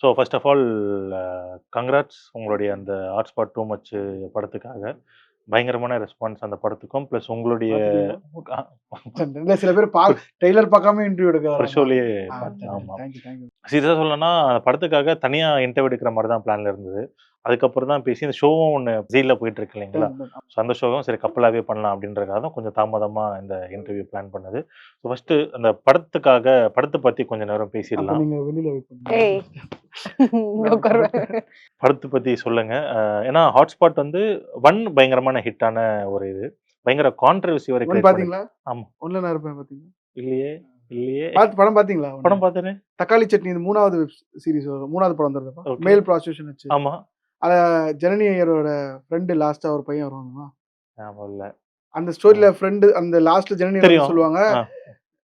So first of all congrats உங்களுடைய அந்த hot spot too much படத்துக்காக. பயங்கரமான ரெஸ்பான்ஸ் அந்த படத்துக்கும். ப்ளஸ் உங்களுடைய இல்ல சில பேர் ட்ரெய்லர் பார்க்காம இன்டர்வியூ எடுக்க ஒரு வராங்க. ஷோலயே ஆ, பார்த்தேன். ஆமா. Thank you thank you. சீரியஸா சொல்லணும்னா படத்துக்காக தனியா இன்டர்வியூ எடுக்கிற மாரி தான் பிளான்ல இருந்தது. அதுக்கப்புறம் தான் பேசி இந்த ஷோவும் ஒண்ணு ஜீல போயிட்டு இருக்கு இல்லைங்களா? ஸோ அந்த ஷோவும் சரி கப்பலாவே பண்ணலாம் அப்படின்றதுக்காக தான் கொஞ்சம் தாமதமா இந்த இன்டர்வியூ பிளான் பண்ணது. ஸோ ஃபர்ஸ்ட் அந்த படத்த பத்தி கொஞ்ச நேரம் அப்ப பேசிடலாம். நீங்க வெளியில வெயிட் பண்ணுங்க. ஏய் இங்க உட்காரு. படத்த பத்தி சொல்லுங்க. ஏன்னா ஹாட்ஸ்பாட் வந்து 1 பயங்கரமான ஹிட்டான ஒரு இது. பயங்கர கான்ட்ரோவர்சி வரை ஒன் கிரியேட் பண்ணி. பாத்தீங்களா? ஆமா. ஒன்ல நான் இருப்பேன் பாத்தீங்களா? இல்லையே, இல்லையே. படம் பாத்தீங்களா? படம் பார்த்தேனே. தக்காளி சட்னி இது 3வது வெப் சீரிஸ் வரும். 3வது படம் வந்ததுப்பா. Okay. மேல் ப்ராஸ்டிடியூஷன் வச்சு. ஆமா. ஜனனி ஐயரோட ஃப்ரெண்ட் லாஸ்டா ஒரு பையன் வருவாங்க. ஞாபகம் இல்ல. அந்த ஸ்டோரியில ஃப்ரெண்ட் அந்த லாஸ்ட்ல ஜனனி தெரியும். சொல்லுவாங்க, ஆ.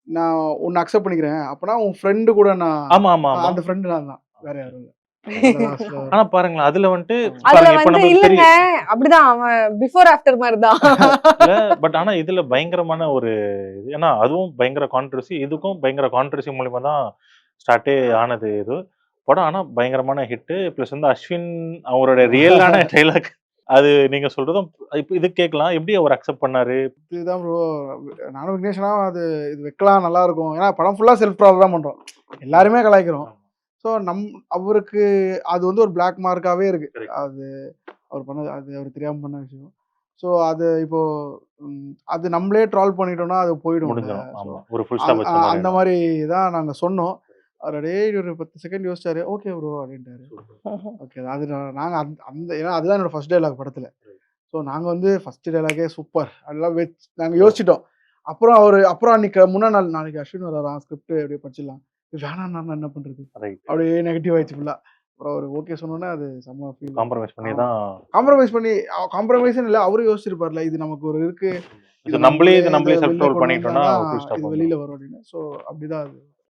நான் உன்னை அக்செப்ட் பண்ணிக்கிறேன். அப்பனா உன் ஃப்ரெண்ட் கூட நான் ஆமா, ஆமா, ஆமா. அந்த ஃப்ரெண்ட் நான் தான். வேற யாரும் இல்ல. ஆனா பாருங்களேன் அதுல வந்துட்டு அதுல பாருங்க, இப்ப வந்து நமக்கு இல்லங்க தெரியும். அப்படிதான் அவன் பிஃபோர் ஆஃப்டர் மாதிரி தான். பட் ஆனா இதுல பயங்கரமான ஒரு இது. ஏன்னா அதுவும் பயங்கர கான்ட்ரோவர்சி, இதுக்கும் பயங்கர கான்ட்ரோவர்சி மூலியமா தான் ஸ்டார்ட்டே ஆனது இது. படம் ஆனா பயங்கரமான ஹிட். பிளஸ் வந்து அஸ்வின் அவரோட ரியலான டைலாக் அது நீங்க சொல்றதும் இப்ப இது கேட்கலாம். எப்படி அவர் அக்செப்ட் பண்ணாரு? இதுதான் ப்ரோ. நானும் விக்னேஷனா அது இது வைக்கலாம் நல்லா இருக்கும். ஏன்னா படம் ஃபுல்லா செல்ஃப் ப்ராப்ளம் தான் பண்றோம். எல்லாருமே கலாய்க்கிறோம். ஸோ அவருக்கு அது வந்து ஒரு பிளாக் மார்க்காவே இருக்கு. அது அவர் பண்ணது அது அவர் தெரியாம பண்ண விஷயம். ஸோ அது இப்போ அது நம்மளே ட்ரால் பண்ணிட்டோம்னா அது போயிடும். முடிஞ்சிடும். ஆமா. ஒரு ஃபுல் ஸ்டாப் வச்ச மாதிரி. அந்த மாதிரி தான் நாங்க சொன்னோம். அவர் டேய் ஒரு 10 செகண்ட் யோசிச்சாரு. ஓகே ப்ரோ அப்படின்ட்டாரு. ஓகே அது நாங்க அந்த ஏன்னா அதுதான் என்னோட ஃபர்ஸ்ட் டயலாக் படத்துல. ஸோ நாங்க வந்து ஃபர்ஸ்ட் டயலாகே சூப்பர் அதெல்லாம் வச்சு நாங்க யோசிச்சிட்டோம். அப்புறம் அன்னைக்கு முன்னா நாள் நாளைக்கு அஸ்வின் வரான் ஸ்கிரிப்ட் அப்படியே படிச்சிடலாம். வேணாம் நான் என்ன பண்றது அப்படியே நெகட்டிவ் ஆயிடுச்சு ஃபுல்லா. அப்புறம் அவர் ஓகே சொன்னோன்னே அது செம்ம ஃபீல். காம்ப்ரமைஸ் பண்ணி தான் காம்ப்ரமைஸ்னு இல்லை அவரும் யோசிச்சிருப்பார்ல இது நமக்கு ஒரு இருக்கு இது நம்மளே செல்ஃப் ரோல் பண்ணிட்டோம்னா ஃபுல் ஸ்டாப் இது வெளியில வரும் அப்படின்னு. ஸோ அப்படிதான் அது